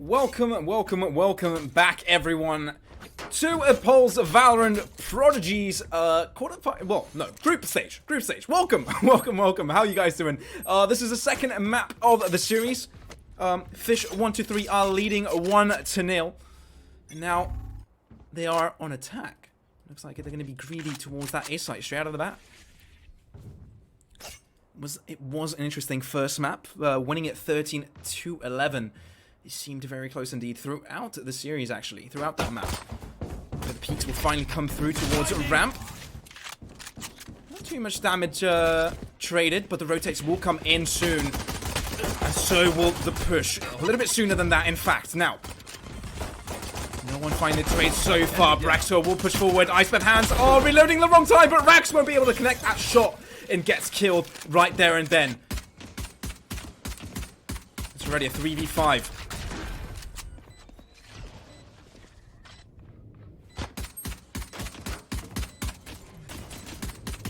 Welcome back, everyone, to EPULZE Valorant Prodigies group stage. Welcome. How are you guys doing? This is the second map of the series. Fish123 are leading 1-0. Now they are on attack. Looks like they're going to be greedy towards that A site straight out of the bat. It was an interesting first map, winning it 13-11. It seemed very close indeed throughout the series, actually, throughout that map. But the peaks will finally come through towards ramp. Not too much damage traded, but the rotates will come in soon. And so will the push. A little bit sooner than that, in fact. Now, no one finding the trade so far. Braxo will push forward. Iceberg hands are reloading the wrong time, but Rax won't be able to connect that shot and gets killed right there and then. It's already a 3v5.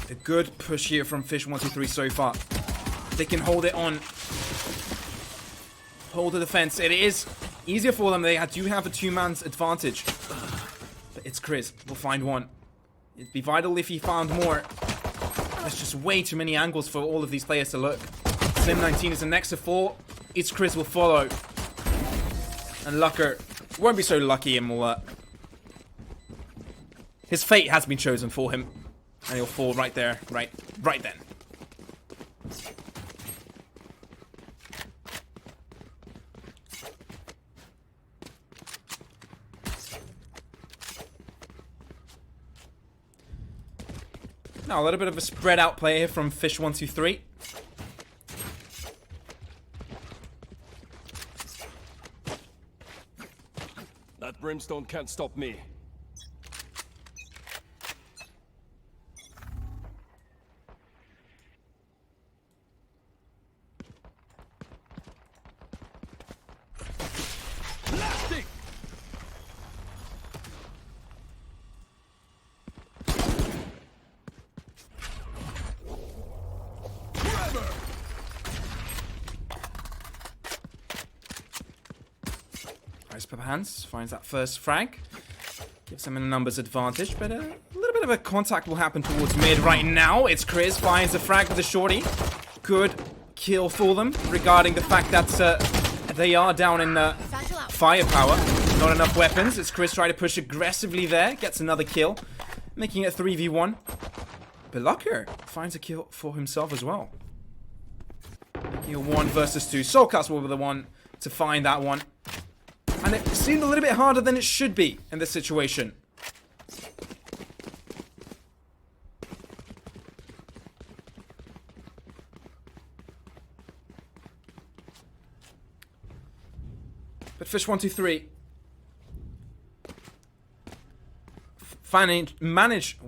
A good push here from Fish123 so far. They can hold it on. Hold the defense. It is easier for them. They do have a two-man's advantage. But it's Chris. We'll find one. It'd be vital if he found more. There's just way too many angles for all of these players to look. Sim19 is the next to fall. It's Chris will follow. And Lucker won't be so lucky and will... his fate has been chosen for him. And he'll fall right there, right then. Now, a little bit of a spread out play here from Fish123. That brimstone can't stop me. Iceberg hands finds that first frag. Gives him a numbers advantage, but a little bit of a contact will happen towards mid right now. It's Chris finds a frag with a shorty. Good kill for them, regarding the fact that they are down in firepower. Not enough weapons. It's Chris trying to push aggressively there. Gets another kill, making it 3v1. But Lucker finds a kill for himself as well. Making a 1 versus 2. Soulcast will be the one to find that one. And it seemed a little bit harder than it should be in this situation. But Fish123 managed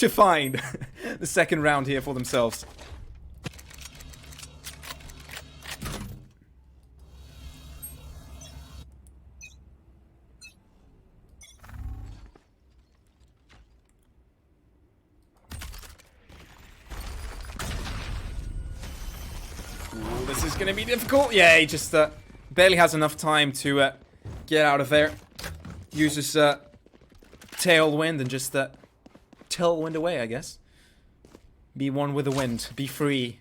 to find the second round here for themselves. This is going to be difficult. Yeah, he just barely has enough time to get out of there. Uses tailwind and just tailwind away, I guess. Be one with the wind. Be free.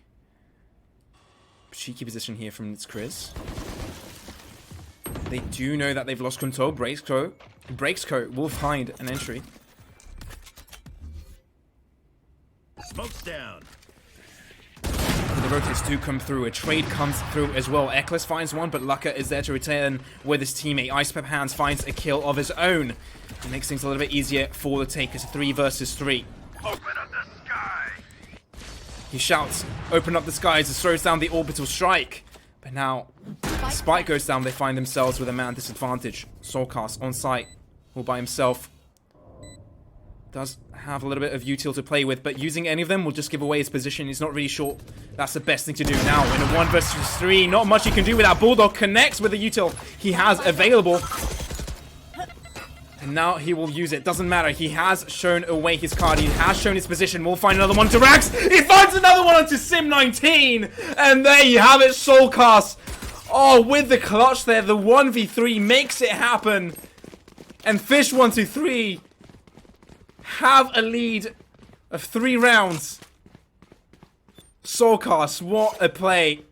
Cheeky position here from Chris. They do know that they've lost control. Breakscoat will find an entry. Smoke's down. The rotates do come through. A trade comes through as well. Ekless finds one, but Lucker is there to return with his teammate. Icepep Hands finds a kill of his own. It makes things a little bit easier for the take. It's a 3 versus 3. Open up the sky. He shouts, "Open up the skies," and throws down the orbital strike. But now, Spike goes down. They find themselves with a man disadvantage. Soulcast on site, all by himself. Does have a little bit of util to play with, but using any of them will just give away his position. He's not really sure that's the best thing to do now. In a 1 versus 3, not much he can do with that. Bulldog connects with the util he has available. And now he will use it. Doesn't matter. He has shown away his card. He has shown his position. We'll find another one to Rax. He finds another one onto Sim19. And there you have it, Soulcast. Oh, with the clutch there, the 1v3 makes it happen. And Fish123 have a lead of 3 rounds. Soulcast, what a play.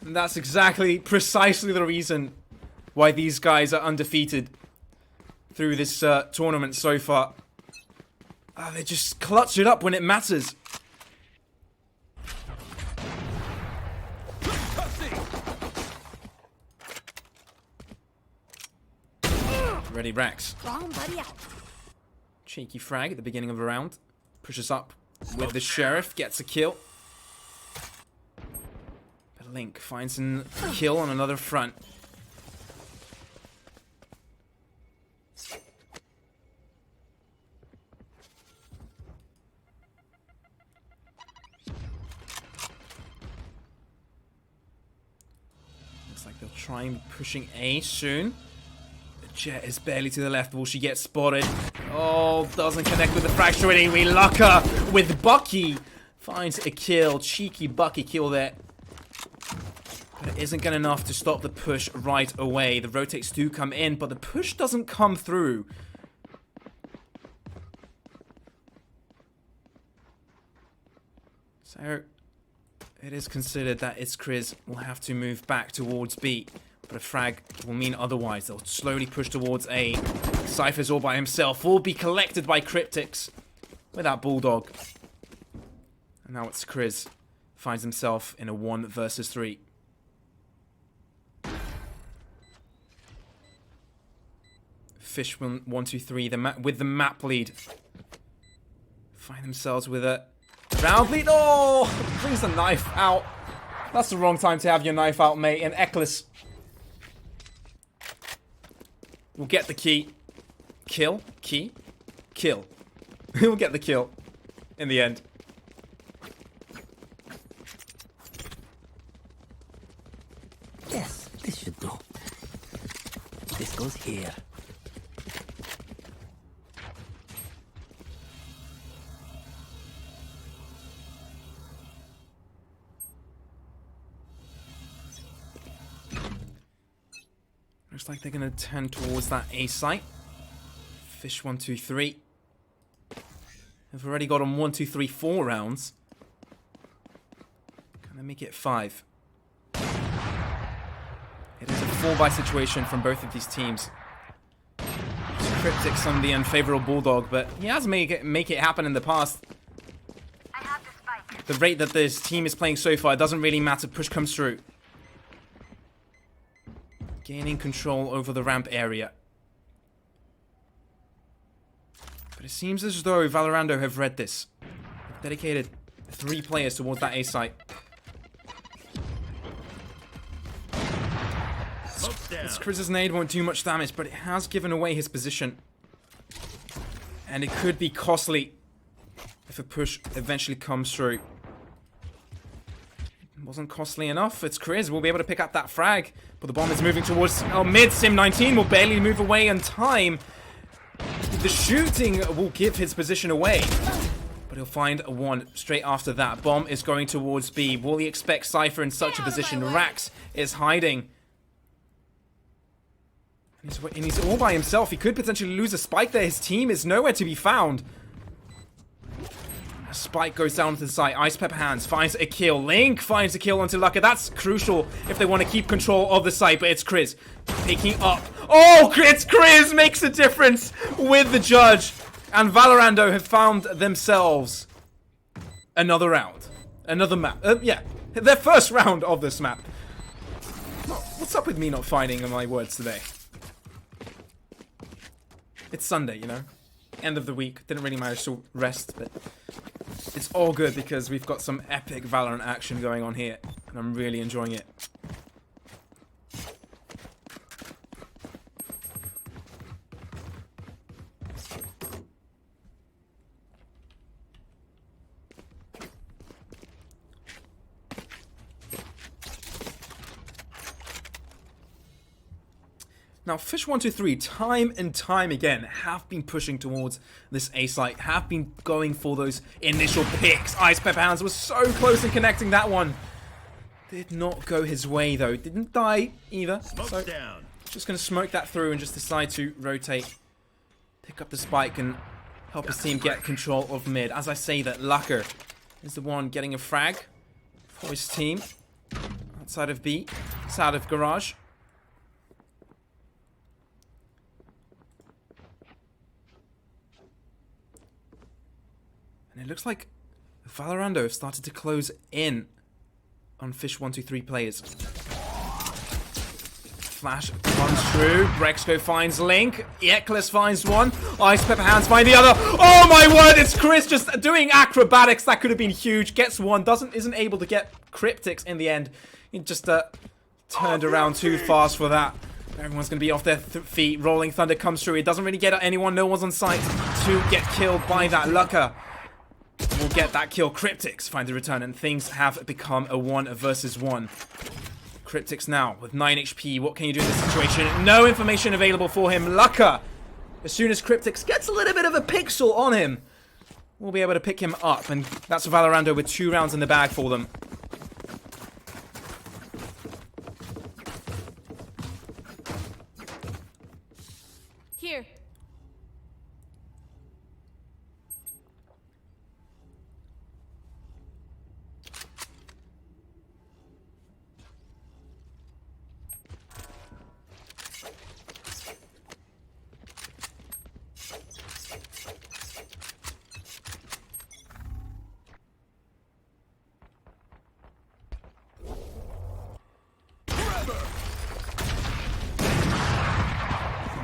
And that's precisely the reason why these guys are undefeated through this tournament so far. They just clutch it up when it matters. Ready, Rax. Cheeky frag at the beginning of the round. Pushes up with the sheriff, gets a kill. But Link finds a kill on another front. Looks like they'll try and be pushing A soon. Jet is barely to the left. Will she get spotted? Oh, doesn't connect with the fracture anyway. Lucker with Bucky finds a kill. Cheeky Bucky kill there. But it isn't good enough to stop the push right away. The rotates do come in, but the push doesn't come through. So it is considered that it's Kriz will have to move back towards B. But a frag will mean otherwise. They'll slowly push towards A. Cypher's all by himself. Will be collected by Cryptics with that Bulldog. And now it's Kriz. Finds himself in a 1 versus 3. Fish123 with the map lead. Find themselves with a round lead. Oh! Brings the knife out. That's the wrong time to have your knife out, mate. And Eccles will get the key. Kill. Key. Kill. He'll get the kill in the end. Yes, this should do. This goes here. Looks like they're going to turn towards that A site. Fish123. They've already got on 1, 2, 3, 4 rounds. Can they make it 5? It is a 4-by situation from both of these teams. Cryptics on the unfavorable Bulldog, but he has make it happen in the past. I have the spike. The rate that this team is playing so far, it doesn't really matter. Push comes through. Gaining control over the ramp area. But it seems as though Valorando have read this. They've dedicated 3 players towards that A site. This Kriz's nade won't do much damage, but it has given away his position. And it could be costly if a push eventually comes through. Wasn't costly enough. It's Kriz. We'll be able to pick up that frag. But the bomb is moving towards mid. Sim19 will barely move away in time. The shooting will give his position away. But he'll find a 1 straight after that. Bomb is going towards B. Will he expect Cypher in such a position? Rax is hiding. And he's all by himself. He could potentially lose a spike there. His team is nowhere to be found. A spike goes down to the site. Ice Pepper Hands finds a kill. Link finds a kill onto Lucker. That's crucial if they want to keep control of the site. But it's Kriz picking up. Oh, it's Kriz makes a difference with the judge. And Valorando have found themselves another round. Another map. Yeah, their first round of this map. What's up with me not finding my words today? It's Sunday, you know? End of the week. Didn't really manage to rest, but it's all good because we've got some epic Valorant action going on here, and I'm really enjoying it. Now, Fish123, time and time again, have been pushing towards this A site, have been going for those initial picks. Ice Pepper Hands was so close in connecting that one. Did not go his way, though. Didn't die either. So, Down. just going to smoke that through and just decide to rotate, pick up the spike, and help his team get control of mid. As I say that, Lucker is the one getting a frag for his team. Outside of B, outside of Garage. And it looks like Valorando have started to close in on Fish123 players. Flash runs through. Brexco finds Link. Ekless finds one. Ice Pepper Hands find the other. Oh my word! It's Chris just doing acrobatics. That could have been huge. Gets one. Isn't able to get Cryptics in the end. He just turned around too fast for that. Everyone's going to be off their feet. Rolling Thunder comes through. It doesn't really get anyone. No one's on site to get killed by that. Lucker will get that kill. Cryptics find the return, and things have become a 1 versus 1. Cryptics now with 9 HP. What can you do in this situation? No information available for him. Lucker, as soon as Cryptics gets a little bit of a pixel on him, we'll be able to pick him up. And that's Valorando with 2 rounds in the bag for them. Here.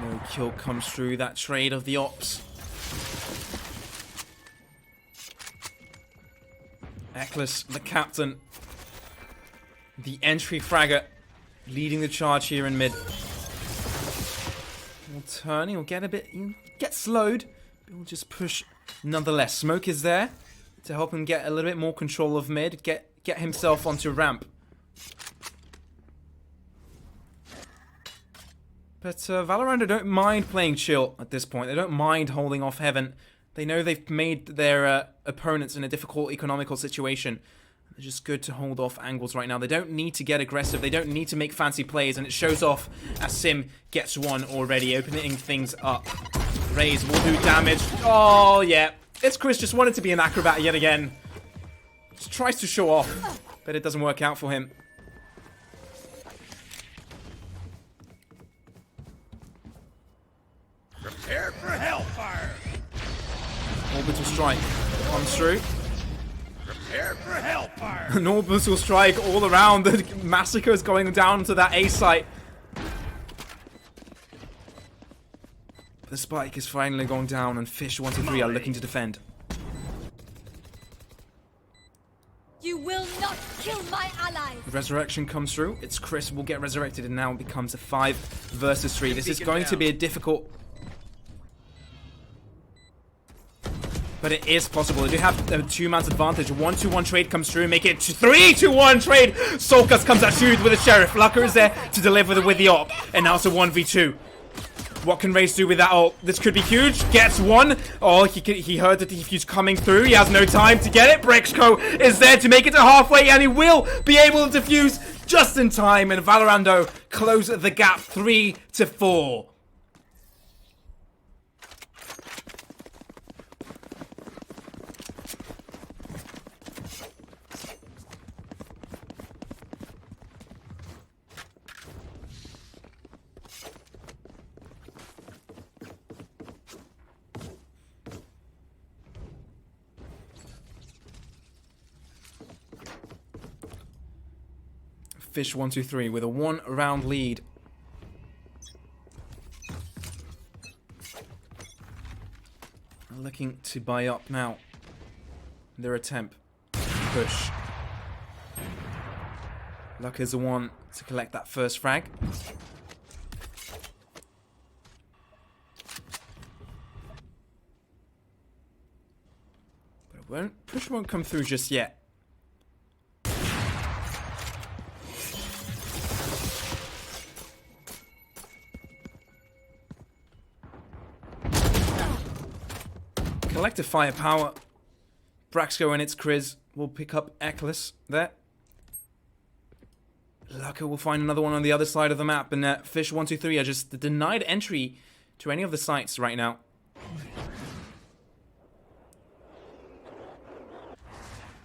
No kill comes through that trade of the ops. Ekless, the captain, the entry fragger, leading the charge here in mid. He'll turn, he'll get slowed, but he'll just push nonetheless. Smoke is there to help him get a little bit more control of mid, get himself onto ramp. But Valorant don't mind playing chill at this point. They don't mind holding off Heaven. They know they've made their opponents in a difficult economical situation. They're just good to hold off angles right now. They don't need to get aggressive. They don't need to make fancy plays. And it shows off as Sim gets one already, opening things up. Raze will do damage. Oh, yeah. It's Chris just wanted to be an acrobat yet again. Just tries to show off, but it doesn't work out for him. Prepare for hellfire. Orbital strike comes through. Prepare for hellfire. An orbital strike all around. The massacre is going down to that A site. The spike is finally going down, and Fish123 are looking to defend. You will not kill my allies. Resurrection comes through. It's Chris will get resurrected, and now it becomes a 5 versus 3. This is going to be a difficult, but it is possible. They do have a 2-man's advantage. 1-2-1 trade comes through, make it 3-2-1 trade. Solkas comes out shoot with a sheriff. Lucker is there to deliver with the op, and now it's a 1v2. What can Raze do with that ult? This could be huge. Gets one. Oh, he heard the defuse coming through. He has no time to get it. Brexco is there to make it to halfway, and he will be able to defuse just in time. And Valorando close the gap 3-4. Fish123 with a 1-round lead. Looking to buy up now. Their attempt to push. Luck is the one to collect that first frag. But push won't come through just yet. Collective firepower. Braxco and its Kriz will pick up Eklis there. Laka will find another one on the other side of the map, and Fish123 are just denied entry to any of the sites right now.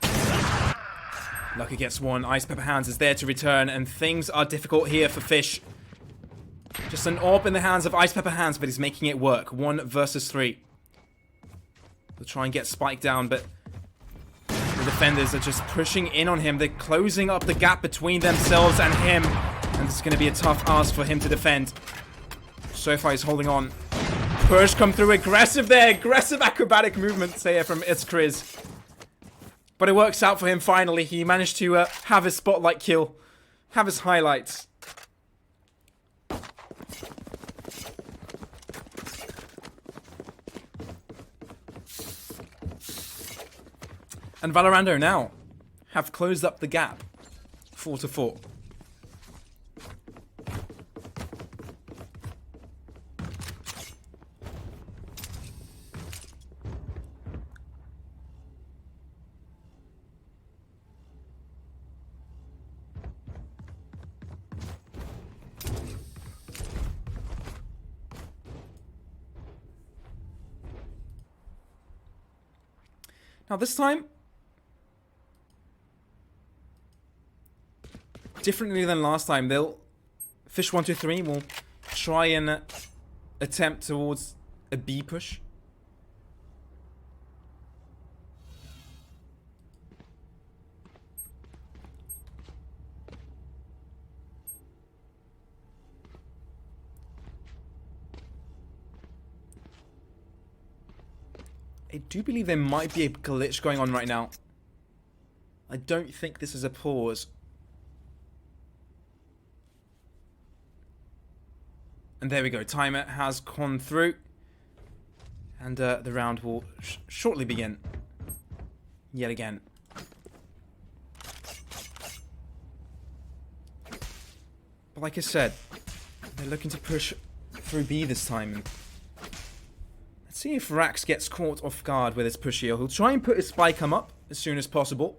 Laka gets one. Ice Pepper Hands is there to return, and things are difficult here for Fish. Just an orb in the hands of Ice Pepper Hands, but he's making it work. 1 versus 3. They'll try and get Spike down, but the defenders are just pushing in on him. They're closing up the gap between themselves and him. And this is going to be a tough ask for him to defend. So far he's holding on. Push come through. Aggressive there. Aggressive acrobatic movements here from It's Kriz. But it works out for him finally. He managed to have his spotlight kill. Have his highlights. And Valorando now have closed up the gap. 4-4. Now this time, differently than last time, Fish123 will try and attempt towards a B push. I do believe there might be a glitch going on right now. I don't think this is a pause. And there we go. Timer has gone through. And the round will shortly begin. Yet again. But like I said, they're looking to push through B this time. Let's see if Rax gets caught off guard with his push here. He'll try and put his spike up as soon as possible.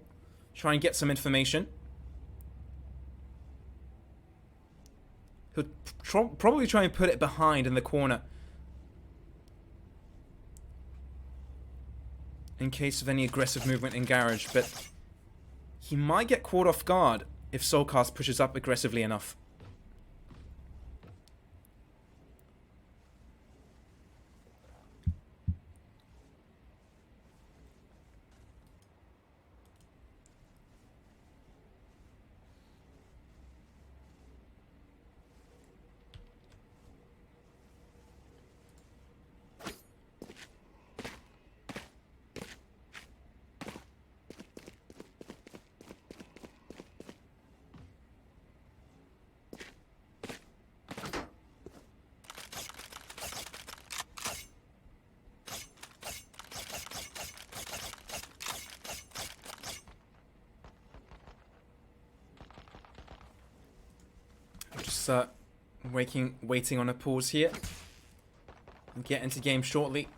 Try and get some information. He'll probably try and put it behind in the corner. In case of any aggressive movement in Garage. But he might get caught off guard if Soulcast pushes up aggressively enough. Just waiting on a pause here. We'll get into game shortly.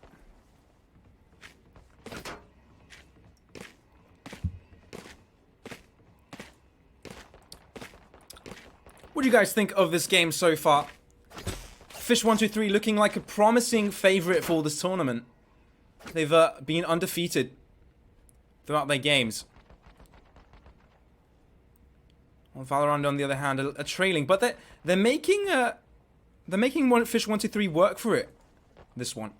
What do you guys think of this game so far? Fish123 looking like a promising favorite for this tournament. They've been undefeated throughout their games. Well, Valorant, on the other hand, are trailing, but they're making Fish123 work for it. This one,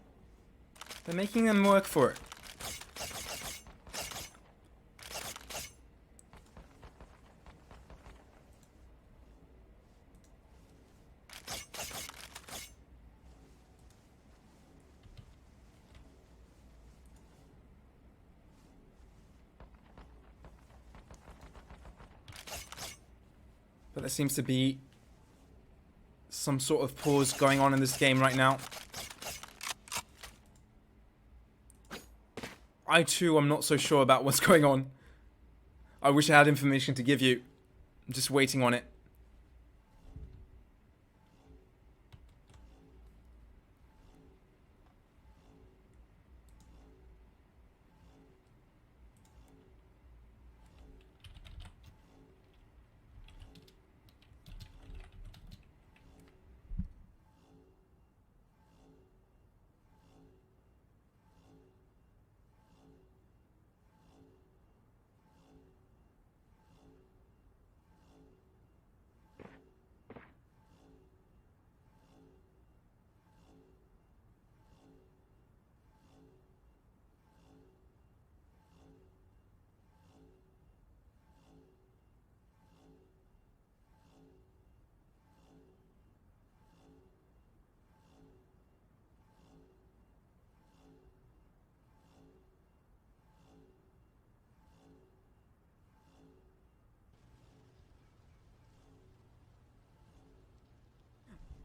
they're making them work for it. But there seems to be some sort of pause going on in this game right now. I too am not so sure about what's going on. I wish I had information to give you. I'm just waiting on it.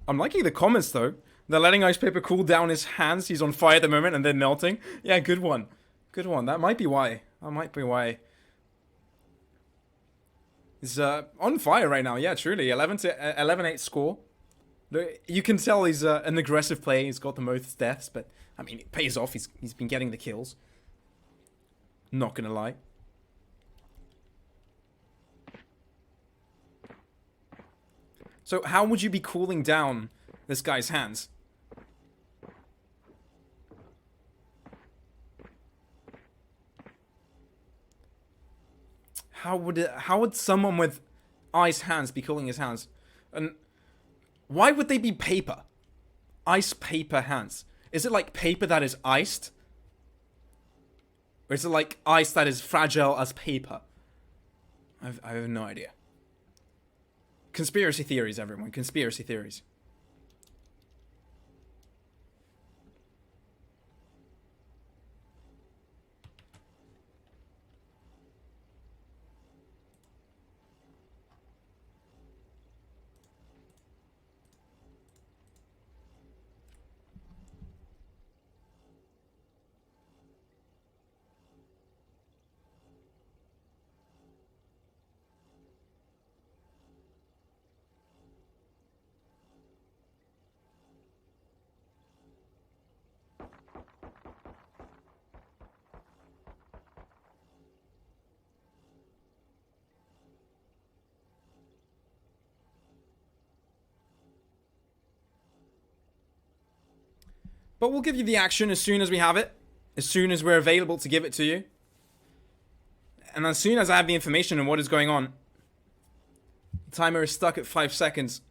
I'm liking the comments though. They're letting Ice Paper cool down his hands. He's on fire at the moment and then melting. Yeah, good one. Good one. That might be why. That might be why. He's on fire right now. Yeah, truly. 11-8 score. You can tell he's an aggressive player. He's got the most deaths, but I mean, it pays off. He's been getting the kills. Not gonna lie. So how would you be cooling down this guy's hands? How would someone with ice hands be cooling his hands? And why would they be paper? Ice paper hands. Is it like paper that is iced? Or is it like ice that is fragile as paper? I have no idea. Conspiracy theories, everyone. Conspiracy theories. But we'll give you the action as soon as we have it. As soon as we're available to give it to you. And as soon as I have the information on what is going on. The timer is stuck at 5 seconds.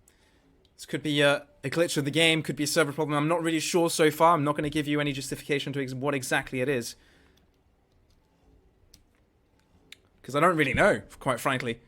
This could be a glitch of the game. Could be a server problem. I'm not really sure so far. I'm not going to give you any justification to what exactly it is. Because I don't really know, quite frankly.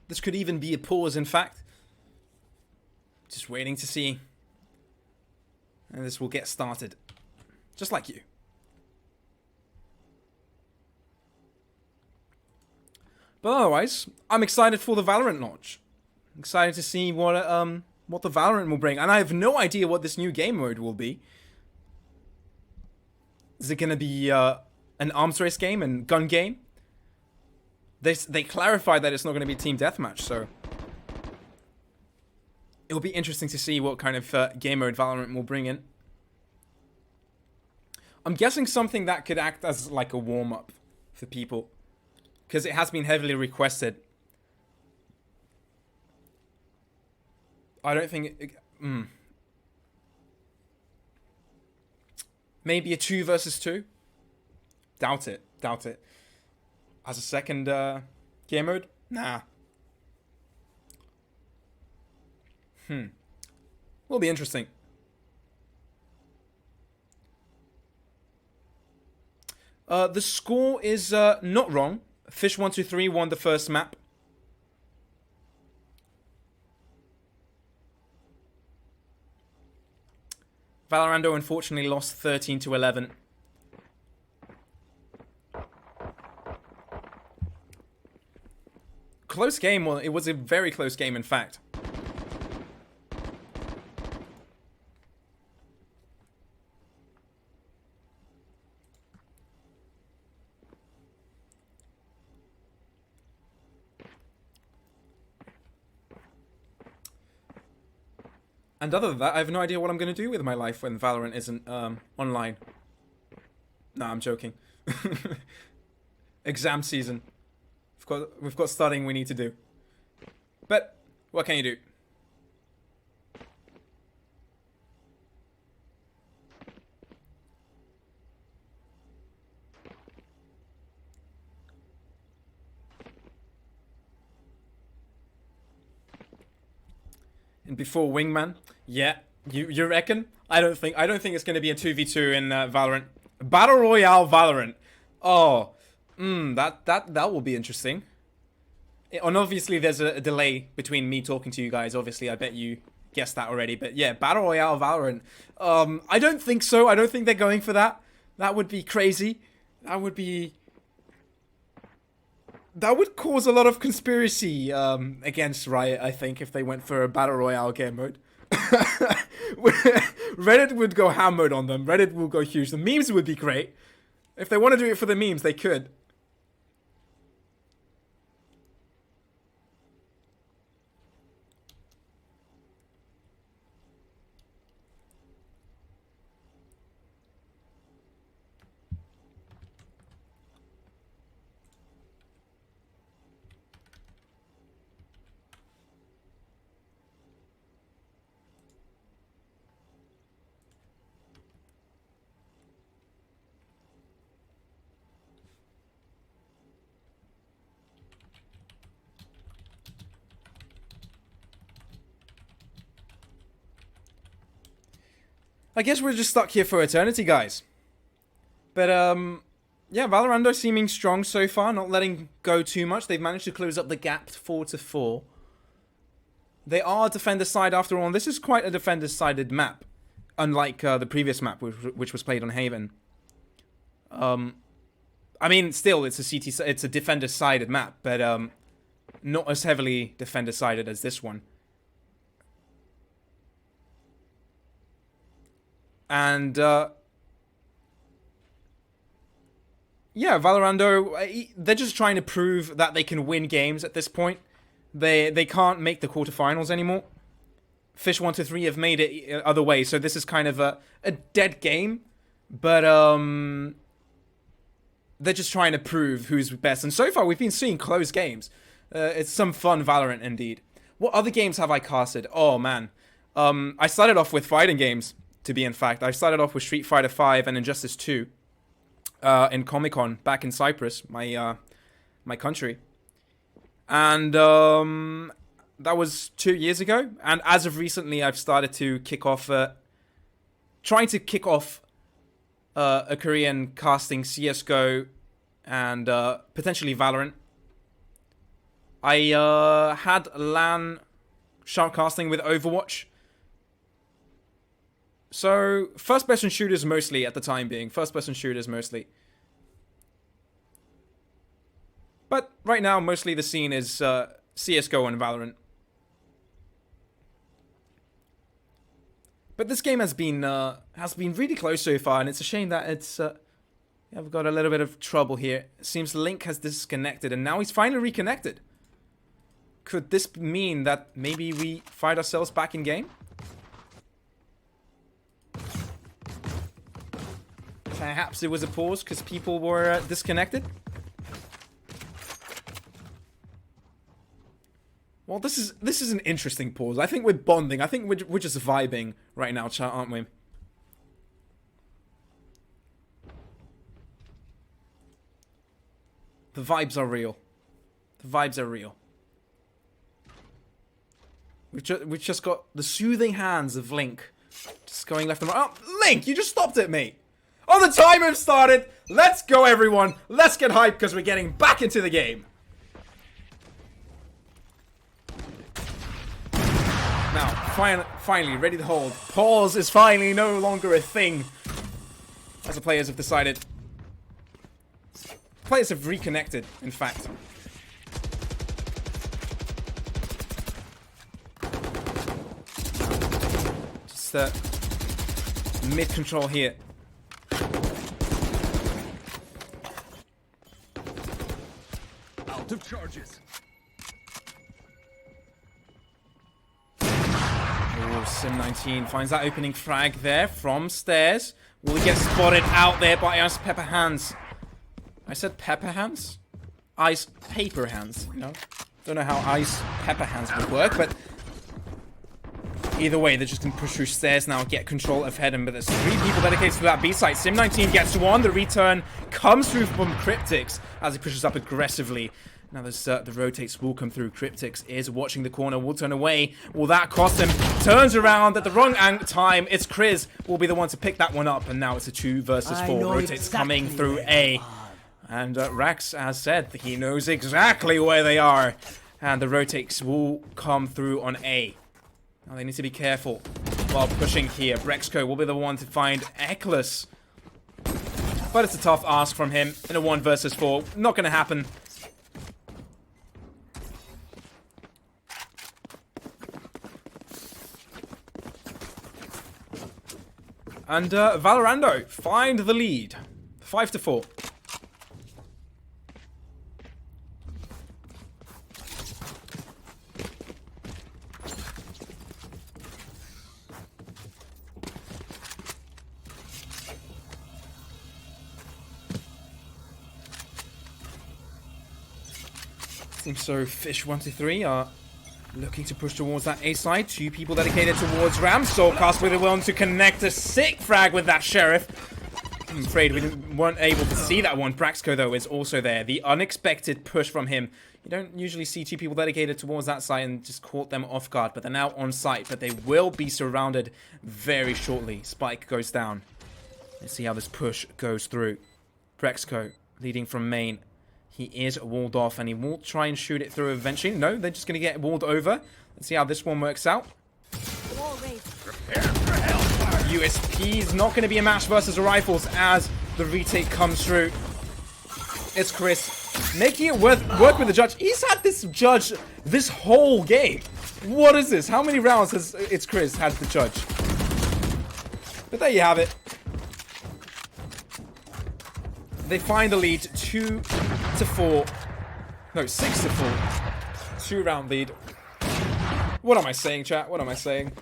This could even be a pause, in fact. Just waiting to see. And this will get started. Just like you. But otherwise, I'm excited for the Valorant launch. I'm excited to see what the Valorant will bring. And I have no idea what this new game mode will be. Is it going to be an arms race game and gun game? They clarified that it's not going to be team deathmatch, so it'll be interesting to see what kind of game mode Valorant will bring in. I'm guessing something that could act as like a warm-up for people, because it has been heavily requested. I don't think maybe a 2 versus 2? Doubt it. Doubt it. As a second game mode? Nah. Will be interesting. The score is not wrong. Fish123 won the first map. Valorando unfortunately lost 13-11. Close game. Well, it was a very close game, in fact. And other than that, I have no idea what I'm going to do with my life when Valorant isn't online. Nah, I'm joking. Exam season. We've got studying we need to do. But what can you do? before Wingman. Yeah, you reckon? I don't think it's gonna be a 2v2 in Valorant. Battle Royale Valorant. Oh, that will be interesting. And obviously there's a delay between me talking to you guys. Obviously, I bet you guessed that already. But yeah, Battle Royale Valorant. I don't think so. I don't think they're going for that. That would be crazy. That would cause a lot of conspiracy against Riot, I think, if they went for a Battle Royale game mode. Reddit would go ham mode on them. Reddit will go huge. The memes would be great. If they want to do it for the memes, they could. I guess we're just stuck here for eternity, guys. But, yeah, Valorando seeming strong so far, not letting go too much. They've managed to close up the gap 4-4. They are defender side after all, and this is quite a defender-sided map. Unlike the previous map, which was played on Haven. I mean, still, it's a defender-sided map, but not as heavily defender-sided as this one. And, yeah, Valorando, they're just trying to prove that they can win games at this point. They can't make the quarterfinals anymore. Fish123 have made it other way, so this is kind of a dead game. But, they're just trying to prove who's best. And so far, we've been seeing close games. It's some fun Valorant, indeed. What other games have I casted? Oh, man. I started off with fighting games. To be in fact, I started off with Street Fighter V and Injustice 2 in Comic-Con back in Cyprus, my country, and that was 2 years ago. And as of recently, I've started to trying to kick off a Korean casting CS:GO and potentially Valorant. I had LAN shoutcasting with Overwatch. So, first-person shooters mostly at the time being. First-person shooters mostly. But right now, mostly the scene is CSGO and Valorant. But this game has been really close so far, and it's a shame that it's... I've got a little bit of trouble here. It seems Link has disconnected, and now he's finally reconnected. Could this mean that maybe we find ourselves back in game? Perhaps it was a pause because people were disconnected. Well, this is an interesting pause. I think we're bonding. I think we're just vibing right now, chat, aren't we? The vibes are real. The vibes are real. We've just got the soothing hands of Link, just going left and right. Oh, Link, you just stopped at me. Oh, the timer started! Let's go, everyone! Let's get hyped, because we're getting back into the game! Now, finally, ready to hold. Pause is finally no longer a thing. As the players have decided. Players have reconnected, in fact. Just, mid-control here. Of charges. Oh, Sim19 finds that opening frag there from stairs. Will he get spotted out there by Ice Pepper Hands? I said Pepper Hands? Ice Paper Hands, you know? Don't know how Ice Pepper Hands would work, but either way, they're just gonna push through stairs now and get control of Headham. But there's 3 people dedicated to that B site. Sim19 gets one. The return comes through from Cryptics as he pushes up aggressively. Now the rotates will come through. Cryptix is watching the corner, will turn away. Will that cost him? Turns around at the wrong time. It's Chris will be the one to pick that one up, and now it's a 2 versus 4. Rotates coming through A. And Rax, as said, he knows exactly where they are. And the rotates will come through on A. Now they need to be careful while pushing here. Brexco will be the one to find Eklis. But it's a tough ask from him in a 1 versus 4. Not going to happen. And Valorando find the lead. 5-4. Seems so Fish123 are looking to push towards that A side. 2 people dedicated towards Ram. Soulcast with a willing to connect a sick frag with that Sheriff. I'm afraid we weren't able to see that one. Braxco, though, is also there. The unexpected push from him. You don't usually see 2 people dedicated towards that side and just caught them off guard. But they're now on site. But they will be surrounded very shortly. Spike goes down. Let's see how this push goes through. Braxco leading from main. He is walled off, and he will try and shoot it through eventually. No, they're just going to get walled over. Let's see how this one works out. USP is not going to be a match versus the Rifles as the retake comes through. It's Chris making it work with the judge. He's had this judge this whole game. What is this? How many rounds has It's Chris had the judge? But there you have it. They find the lead 2-4. No, 6-4. 2-round lead. What am I saying, chat? What am I saying?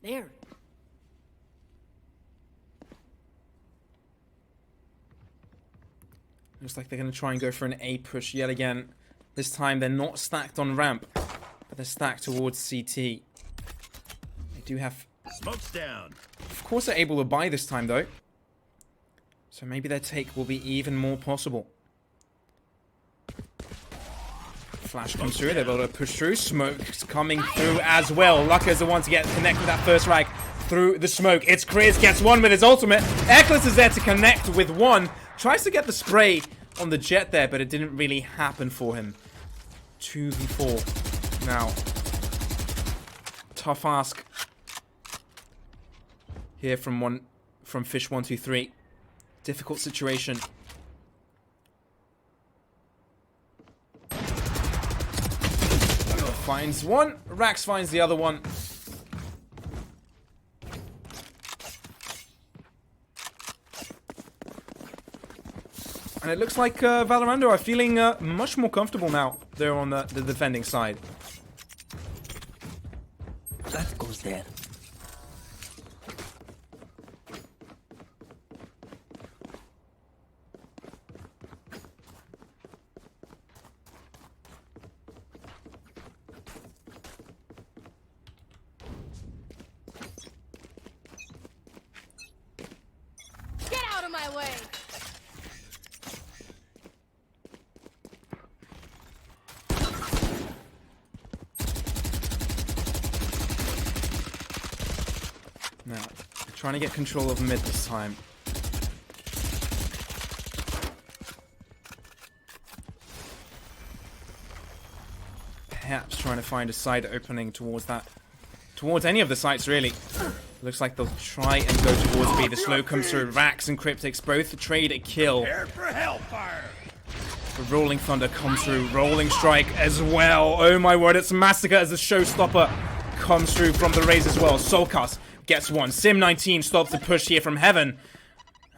There. Looks like they're going to try and go for an A push yet again. This time they're not stacked on ramp, but they're stacked towards CT. They do have... Smoke's down. Of course they're able to buy this time, though. So maybe their take will be even more possible. Flash comes through. They're able to push through. Smoke's coming through as well. Lucka is the one to get connect with that first rag through the smoke. It's Chris, gets one with his ultimate. Eklis is there to connect with one. Tries to get the spray on the jet there, but it didn't really happen for him. 2v4 now. Tough ask here from Fish123. Difficult situation. Finds one. Rax finds the other one. And it looks like Valorando are feeling much more comfortable now. They're on the defending side. That goes there. Get out of my way! Now, trying to get control of mid this time. Perhaps trying to find a side opening towards that. Towards any of the sites, really. Looks like they'll try and go towards B. The slow comes through. Rax and Cryptix both trade a kill. Prepare for hellfire. The Rolling Thunder comes through. Rolling Strike as well. Oh my word, it's Massacre as the showstopper comes through from the Raze as well. Soulcast gets one. Sim19 stops the push here from Heaven.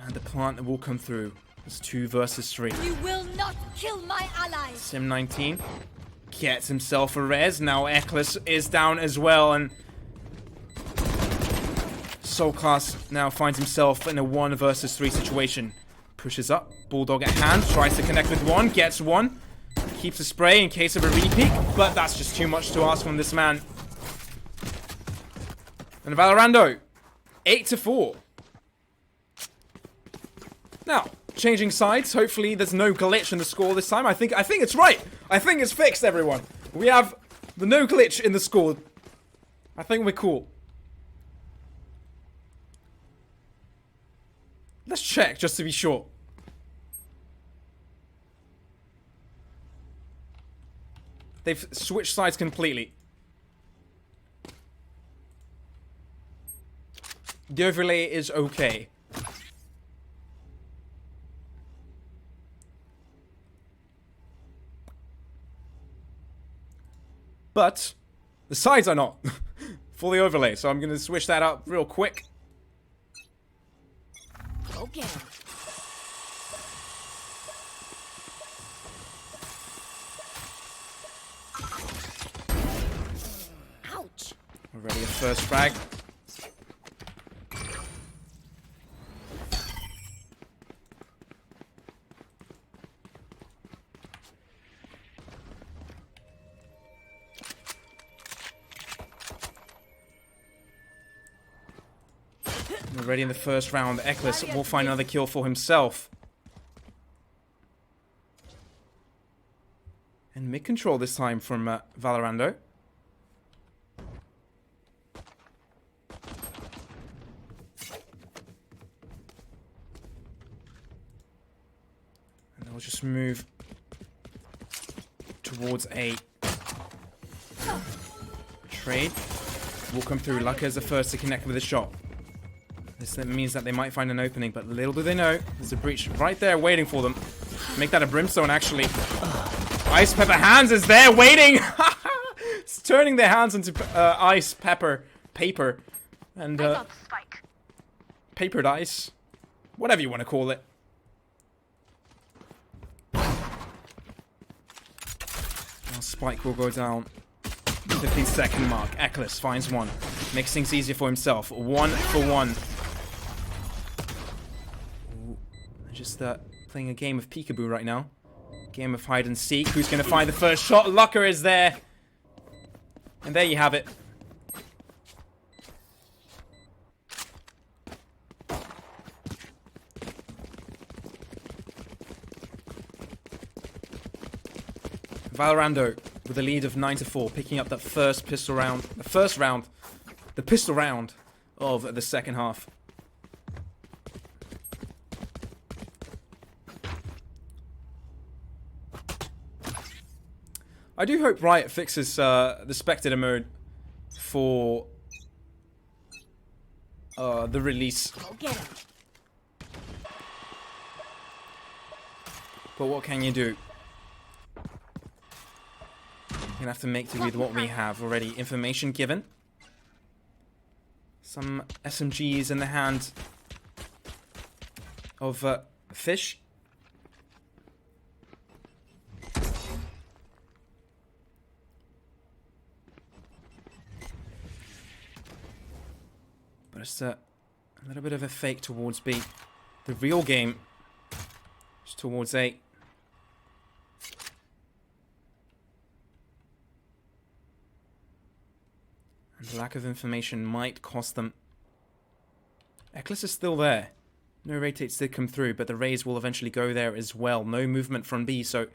And the plant will come through. It's 2 versus 3. You will not kill my allies! Sim19 gets himself a res. Now Eklis is down as well. And Soulcast now finds himself in a 1 versus 3 situation. Pushes up. Bulldog at hand. Tries to connect with one. Gets one. Keeps a spray in case of a repeat. But that's just too much to ask from this man. And Valorando. 8-4. Now, changing sides. Hopefully there's no glitch in the score this time. I think it's right. I think it's fixed, everyone. We have the no glitch in the score. I think we're cool. Let's check just to be sure. They've switched sides completely. The overlay is okay. But the sides are not fully overlay, so I'm going to switch that up real quick. Okay. Ouch. Already a first frag. Already in the first round, EPULZE will find another kill for himself. And mid control this time from Valorando. And they'll just move towards a trade. Will come through. Lucker is the first to connect with a shot. This means that they might find an opening, but little do they know, there's a breach right there waiting for them. Make that a brimstone, actually. Ice Pepper Hands is there waiting! It's turning their hands into ice pepper paper. And papered ice. Whatever you want to call it. Now Spike will go down. 15-second mark. EPULZE finds one. Makes things easier for himself. 1 for 1. Just playing a game of peekaboo right now. Game of hide and seek. Who's going to find the first shot? Lucker is there. And there you have it. Valorando with a lead of 9-4, picking up that first pistol round. The pistol round of the second half. I do hope Riot fixes the spectator mode for the release. But what can you do? You're gonna have to make do with what we have already. Information given. Some SMGs in the hand of Fish. But it's a little bit of a fake towards B. The real game is towards A. And the lack of information might cost them. EPULZE is still there. No rotates did come through, but the rays will eventually go there as well. No movement from B, so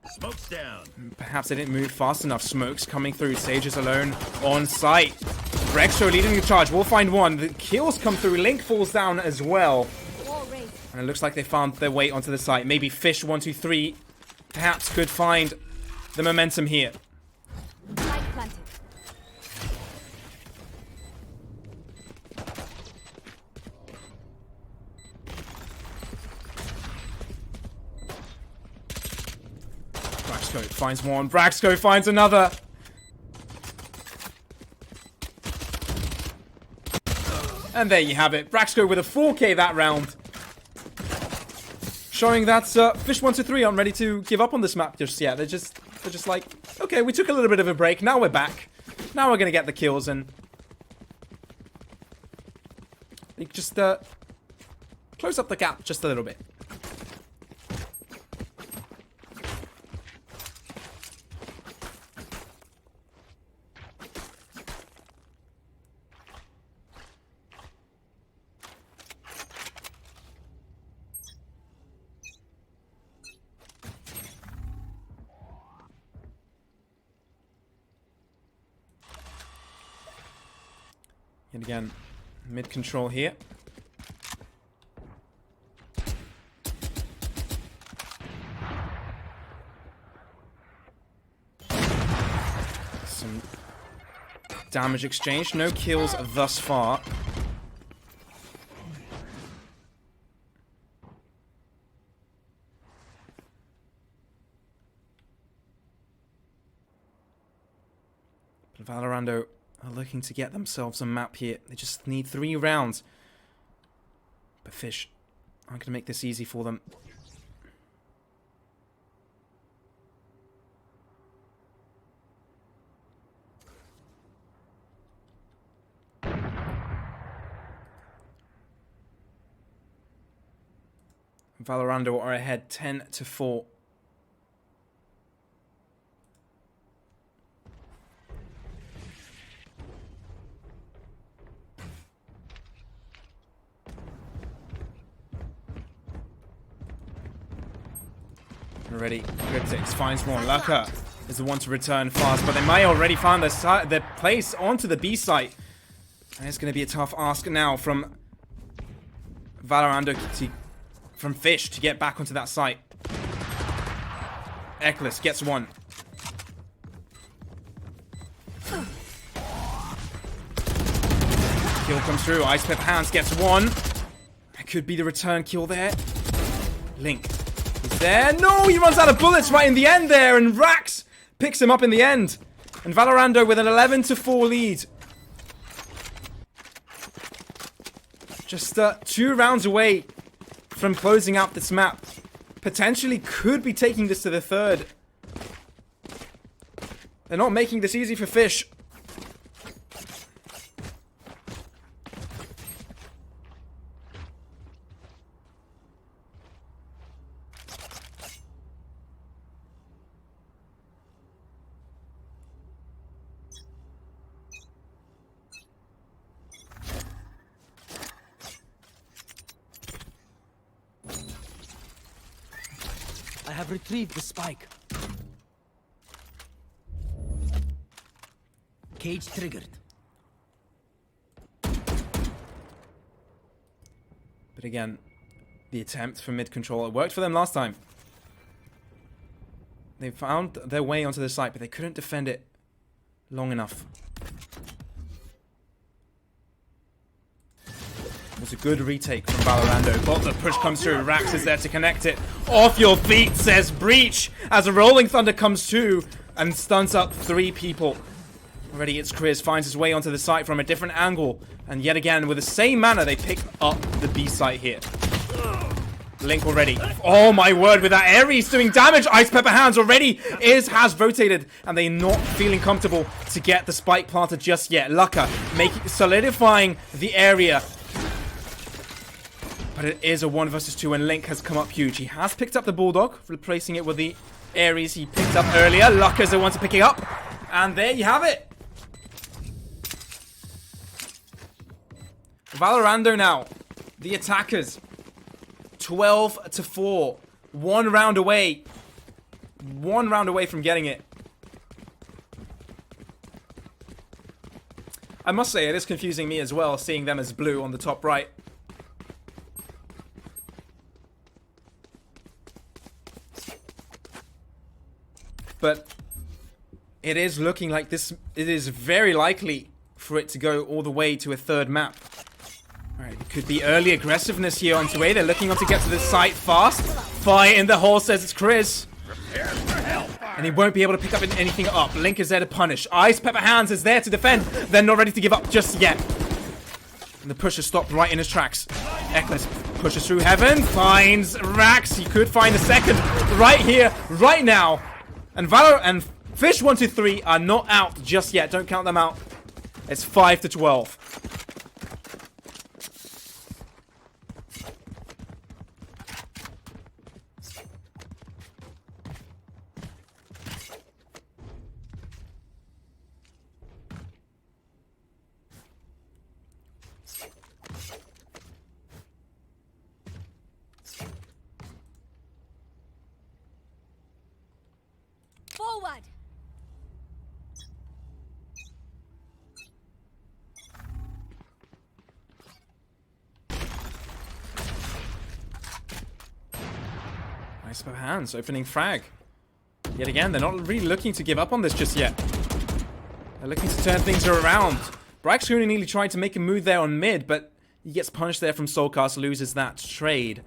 Smoke's down. perhaps they didn't move fast enough. Smoke's coming through. Sage is alone on site. Rexo leading the charge. We'll find one. The kills come through. Link falls down as well. And it looks like they found their way onto the site. Maybe Fish123 perhaps could find the momentum here. Braxco finds one. Braxco finds another. And there you have it. Braxco with a 4K that round. Showing that Fish123 aren't ready to give up on this map just yet. They're just like, okay, we took a little bit of a break. Now we're back. Now we're going to get the kills. And they just close up the gap just a little bit. Yet again, mid control here. Some damage exchange. No kills thus far. But Valorando are looking to get themselves a map here. They just need 3 rounds. But Fish aren't going to make this easy for them. Valorando are ahead 10-4. Already, Cryptics finds more. Laka is the one to return fast, but they might already find their place onto the B site. And it's going to be a tough ask now from Valorando from Fish to get back onto that site. Eklis gets one. Kill comes through. Ice Pepper Hands gets one. That could be the return kill there. Link. He's there. No, he runs out of bullets right in the end there, and Rax picks him up in the end. And Valorando with an 11-4 lead. Just 2 rounds away from closing out this map. Potentially could be taking this to the 3rd. They're not making this easy for Fish. I have retrieved the spike. Cage triggered. But again, the attempt for mid control, it worked for them last time. They found their way onto the site, but they couldn't defend it long enough. It was a good retake from Valorando, but the push comes through. Rax is there to connect it. Off your feet, says Breach, as a Rolling Thunder comes through and stuns up 3 people. Already it's Chris, finds his way onto the site from a different angle. And yet again, with the same manner, they pick up the B site here. Link already. Oh my word, with that Ares doing damage. Ice Pepper Hands already has rotated, and they're not feeling comfortable to get the spike planted just yet. Laka solidifying the area. But it is a 1 versus 2, and Link has come up huge. He has picked up the Bulldog, replacing it with the Ares he picked up earlier. Laka's the one to pick it up. And there you have it. Valorando now. The attackers. 12-4. 1 round away. 1 round away from getting it. I must say, it is confusing me as well, seeing them as blue on the top right. But it is looking like this. It is very likely for it to go all the way to a 3rd map. Alright, it could be early aggressiveness here onto A. They're looking on to get to the site fast. Fire in the hole, says it's Chris. And he won't be able to pick up anything up. Link is there to punish. Ice Pepper Hands is there to defend. They're not ready to give up just yet. And the pusher stopped right in his tracks. Eklis pushes through heaven. Finds Rax. He could find the 2nd right here, right now. And Fish123 are not out just yet. Don't count them out. It's 5-12. Nice pair of hands, opening frag. Yet again, they're not really looking to give up on this just yet. They're looking to turn things around. Braxton nearly tried to make a move there on mid, but he gets punished there from Soulcast, loses that trade.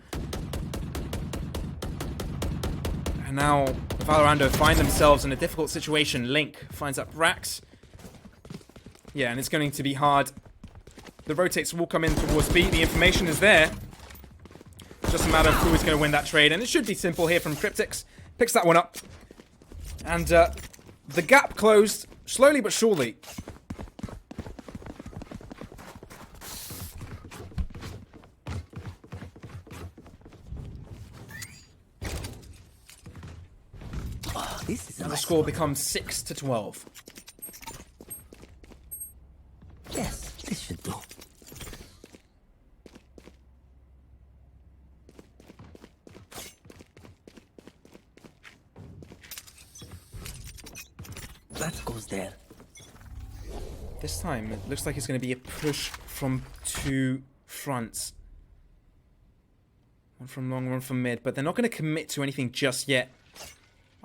And now Valorando find themselves in a difficult situation. Link finds up Rax. Yeah, and it's going to be hard. The rotates will come in towards B. The information is there. It's just a matter of who is going to win that trade. And it should be simple here from Cryptix. Picks that one up. And the gap closed slowly but surely. This is And the score becomes 6-12. Yes, this should do. That goes there. This time, it looks like it's going to be a push from two fronts. One from long, one from mid. But they're not going to commit to anything just yet.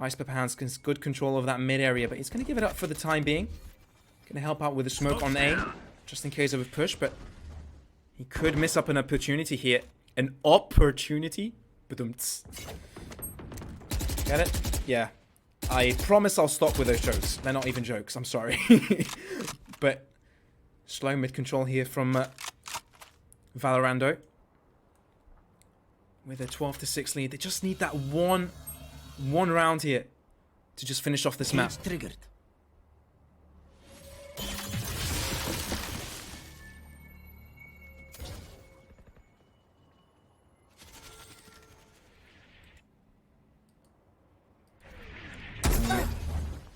Ice Pepper Hands has good control of that mid area, but he's going to give it up for the time being. Going to help out with the smoke on A, just in case of a push, but he could miss up an opportunity here. An opportunity? Ba-dum-ts. Get it? Yeah. I promise I'll stop with those jokes. They're not even jokes, I'm sorry. But slow mid control here from Valorando. With a 12-6 lead. They just need that one round here to just finish off this map. Triggered.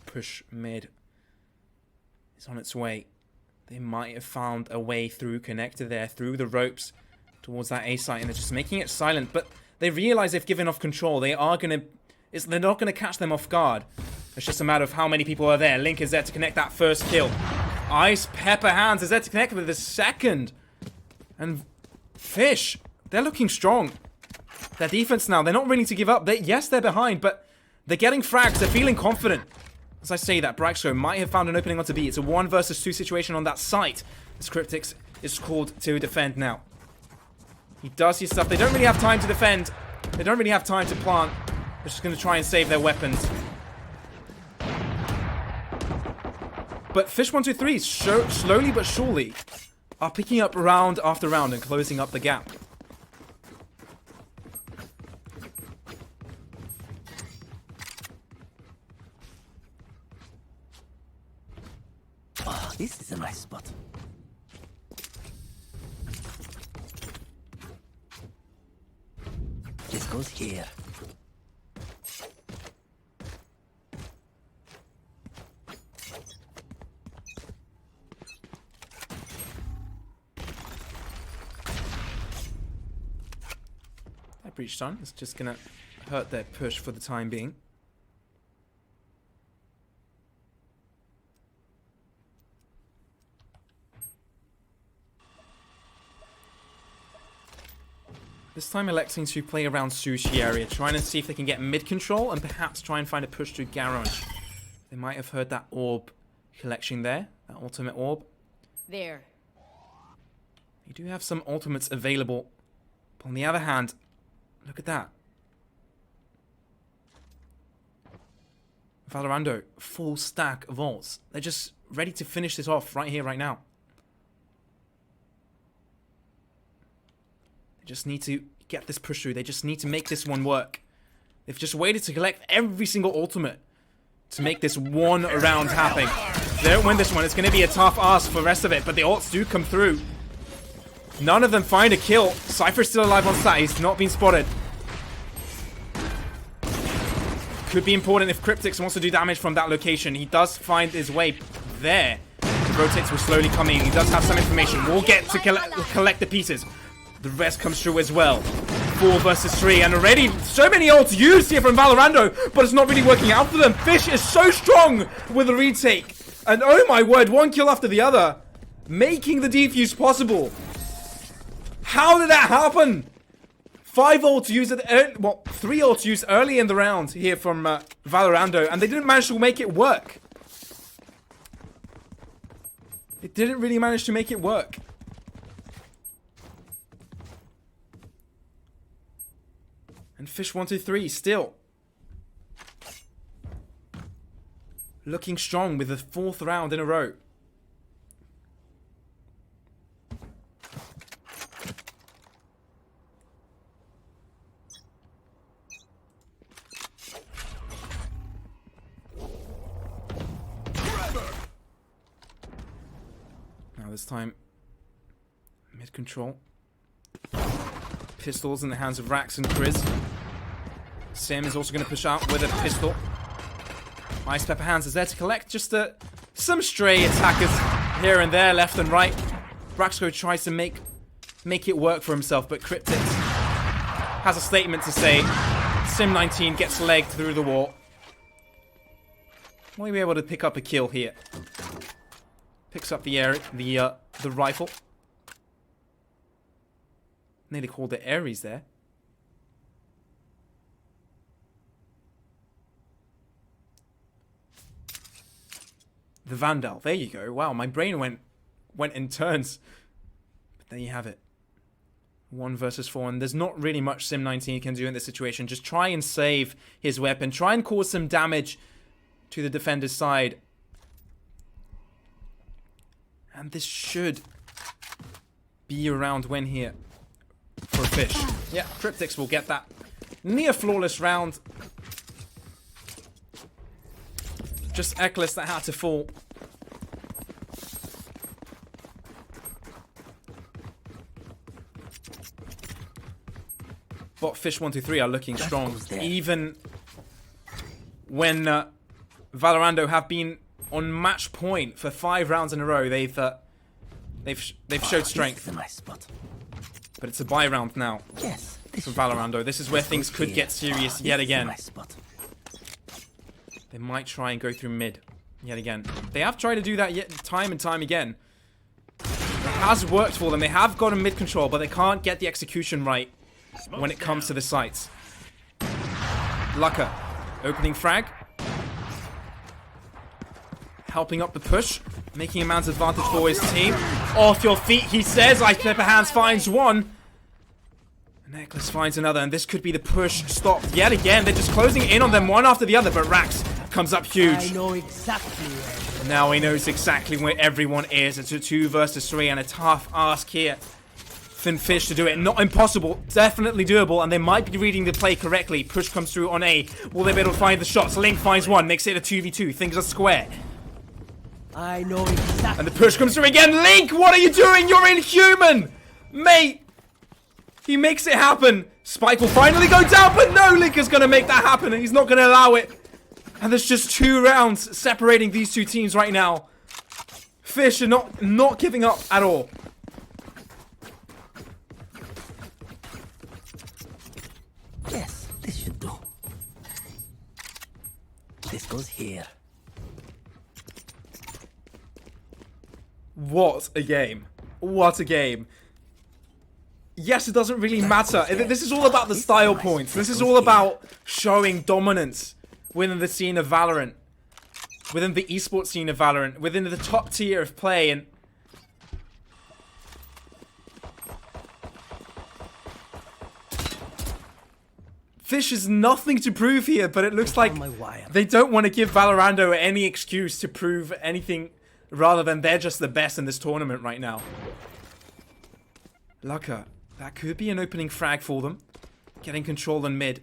Push mid is on its way. They might have found a way through connector there, through the ropes towards that A site, and they're just making it silent. But they realize they've given off control. They're not gonna catch them off guard. It's just a matter of how many people are there. Link is there to connect that first kill. Ice Pepper Hands is there to connect with the second. And Fish, they're looking strong. Their defense now, they're not willing to give up. Yes, they're behind, but they're getting frags. They're feeling confident. As I say that, Braxo might have found an opening onto B. It's a 1 versus 2 situation on that site. As Cryptix is called to defend now. He does his stuff. They don't really have time to defend. They don't really have time to plant. They're just going to try and save their weapons. But Fish123 slowly but surely are picking up round after round and closing up the gap. Oh, this is a nice spot. This goes here. That breach stun is just gonna hurt their push for the time being. This time electing to play around Sushi area, trying to see if they can get mid control and perhaps try and find a push to Garage. They might have heard that orb collection there, that ultimate orb. There. They do have some ultimates available. But on the other hand, look at that. Valorando, full stack of ults. They're just ready to finish this off right here, right now. They just need to get this push through. They just need to make this one work. They've just waited to collect every single ultimate to make this one round happen. If they don't win this one, it's going to be a tough ask for the rest of it. But the ults do come through. None of them find a kill. Cypher's still alive on stat. He's not been spotted. Could be important if Cryptix wants to do damage from that location. He does find his way there. The rotates will slowly come in. He does have some information. We'll get to collect the pieces. The rest comes through as well. 4 versus 3, and already so many ults used here from Valorando, but it's not really working out for them. Fish is so strong with the retake. And oh my word, one kill after the other. Making the defuse possible. How did that happen? 5 ults used at well, 3 ults used early in the round here from Valorando, and they didn't manage to make it work. It didn't really manage to make it work. And Fish123 still looking strong with the 4th round in a row. Now this time, mid control. Pistols in the hands of Rax and Chris. Sim is also going to push out with a pistol. Ice Pepper Hands is there to collect just some stray attackers here and there, left and right. Braxco tries to make it work for himself, but Cryptic has a statement to say. Sim19 gets legged through the wall. Will he be able to pick up a kill here? Picks up the rifle. Nearly called it Ares there. The Vandal. There you go. Wow, my brain went in turns. But there you have it. 1 versus 4, and there's not really much Sim19 can do in this situation. Just try and save his weapon. Try and cause some damage to the defender's side. And this should be a round win here for Fish. Yeah, Cryptics will get that near flawless round. Just Eklis that had to fall. But Fish123 are looking strong. Even when Valorando have been on match point for 5 rounds in a row, they've showed strength. But it's a bye round now for Valorando. This is where things could get serious yet again. They might try and go through mid yet again. They have tried to do that yet time and time again. It has worked for them. They have gotten mid control, but they can't get the execution right when it comes to the sights. Lucka opening frag. Helping up the push. Making a man's advantage for his team. Off your feet, he says. Ice Pepper Hands finds one. Necklace finds another, and this could be the push stopped yet again. They're just closing in on them one after the other, but Rax comes up huge. I know exactly where. Now he knows exactly where everyone is. It's a 2 versus 3 and a tough ask here. Thin Fish to do it. Not impossible. Definitely doable, and they might be reading the play correctly. Push comes through on A. Will they be able to find the shots? Link finds one. Makes it a 2v2. Things are square. I know exactly. And the push comes through again. Link, what are you doing? You're inhuman! Mate! He makes it happen. Spike will finally go down, but no, Link is going to make that happen, and he's not going to allow it. And there's just 2 rounds separating these 2 teams right now. Fish are not giving up at all. Yes, this should do. This goes here. What a game. What a game. Yes, it doesn't really matter. This is all about the style points. This is all about showing dominance within the scene of Valorant. Within the esports scene of Valorant. Within the top tier of play. And Fish has nothing to prove here, but it looks like they don't want to give Valorando any excuse to prove anything rather than they're just the best in this tournament right now. Lucka. That could be an opening frag for them. Getting control in mid.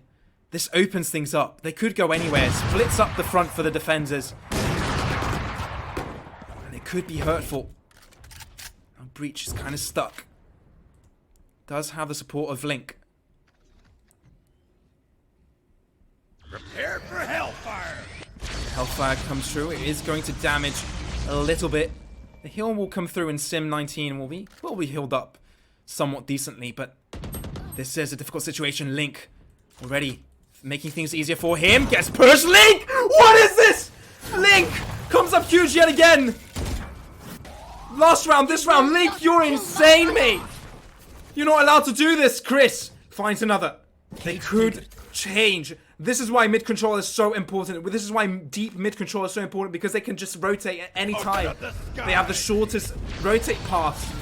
This opens things up. They could go anywhere. Splits up the front for the defenders. And it could be hurtful. Now Breach is kind of stuck. Does have the support of Link. Prepare for hellfire. Hellfire comes through. It is going to damage a little bit. The heal will come through and Sim19 will be healed up somewhat decently, but this is a difficult situation. Link already making things easier for him. Gets pushed. Link! What is this? Link comes up huge yet again. Last round, this round. Link, you're insane, mate. You're not allowed to do this, Chris. Finds another. They could change. This is why mid control is so important. This is why deep mid control is so important, because they can just rotate at any time. They have the shortest rotate path.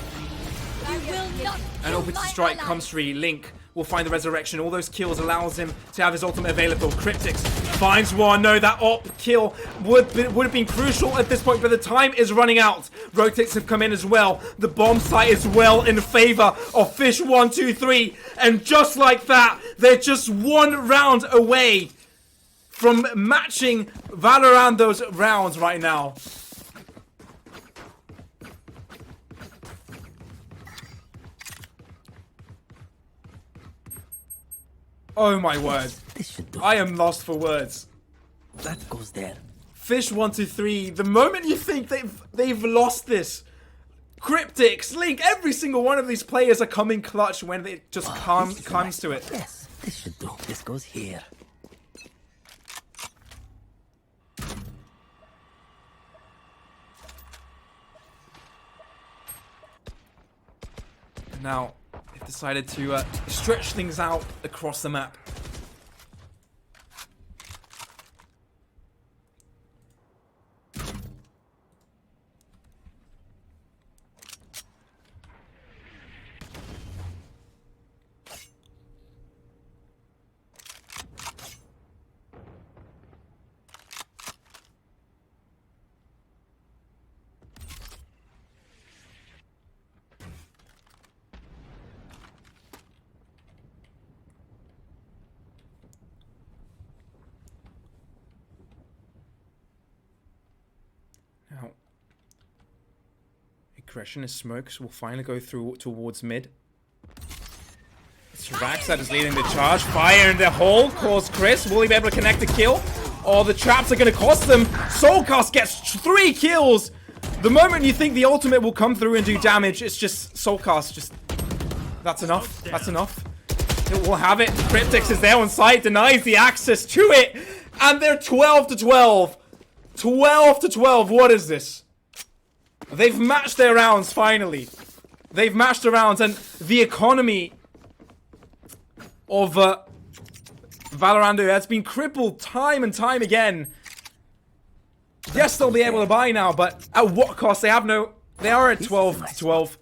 You will not And kill open to my strike ally. comes free. Link will find the resurrection. All those kills allows him to have his ultimate available. Cryptix finds one. No, that op kill would have been crucial at this point, but the time is running out. Rotates have come in as well. The bomb site is well in favor of Fish123. And just like that, they're just one round away from matching Valorando's rounds right now. Oh my word. This should do. I am lost for words. That goes there. Fish123, the moment you think they've lost this, Cryptix, Link, every single one of these players are coming clutch when it just comes to it. Yes, this should do. This goes here. Now, they've decided to stretch things out across the map. Now, aggression as smokes will finally go through towards mid. It's Rax that is leading the charge. Fire in the hole calls Chris. Will he be able to connect the kill? Oh, the traps are going to cost them. Soulcast gets 3 kills. The moment you think the ultimate will come through and do damage, it's just Soulcast. Just that's enough. That's enough. It will have it. Cryptix is there on site, denies the access to it, and they're 12 to 12. 12 to 12. What is this? They've matched their rounds finally. They've matched the rounds, and the economy of Valorando has been crippled time and time again. Yes, they'll be able to buy now, but at what cost? They have no. They are at 12 to 12.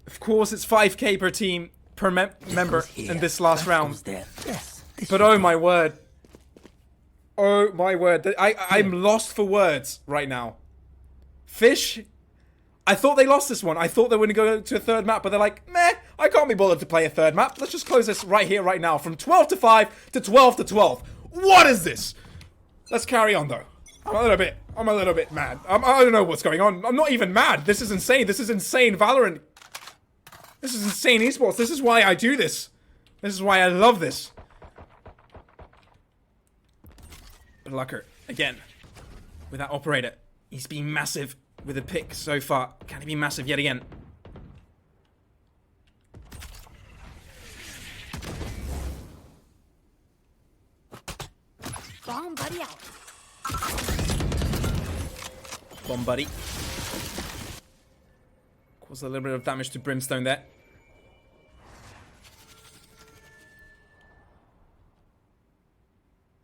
Of course, it's 5k per team per member in this last round. Yes, But oh my word. Oh my word. I'm lost for words right now. Fish, I thought they lost this one. I thought they were going to go to a third map, but they're like, meh, I can't be bothered to play a third map. Let's just close this right here, right now. From 12 to 5 to 12 to 12. What is this? Let's carry on, though. I'm a little bit mad. I don't know what's going on. I'm not even mad. This is insane. This is insane Valorant. This is insane esports. This is why I do this. This is why I love this. But Lucker, again, with that operator, he's been massive with a pick so far. Can he be massive yet again? Bomb buddy out. Bomb buddy. Caused a little bit of damage to Brimstone there.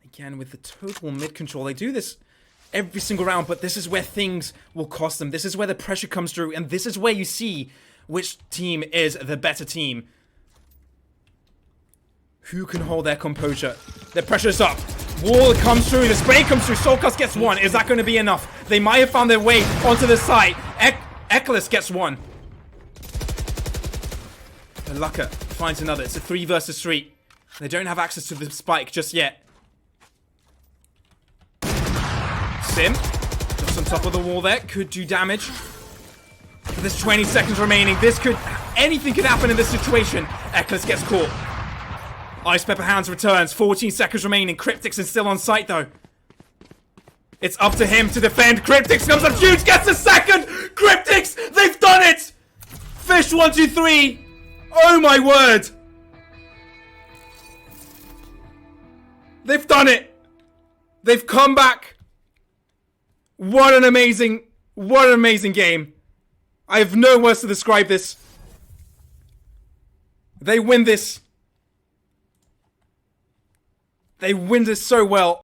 Again, with the total mid control, they do this every single round, but this is where things will cost them. This is where the pressure comes through, and this is where you see which team is the better team. Who can hold their composure? Their pressure's up. Wall comes through. The spray comes through. Soulcast gets one. Is that going to be enough? They might have found their way onto the site. Ekless gets one. Lucker finds another. It's a 3 versus 3. They don't have access to the spike just yet. Sim, just on top of the wall there, could do damage. But there's 20 seconds remaining. Anything could happen in this situation. Ekless gets caught. Ice Pepper Hands returns. 14 seconds remaining. Cryptix is still on site though. It's up to him to defend. Cryptix comes up huge, gets a second. Cryptix, they've done it. Fish123. Oh my word. They've done it. They've come back. What an amazing game. I have no words to describe this. They win this. They win this so well.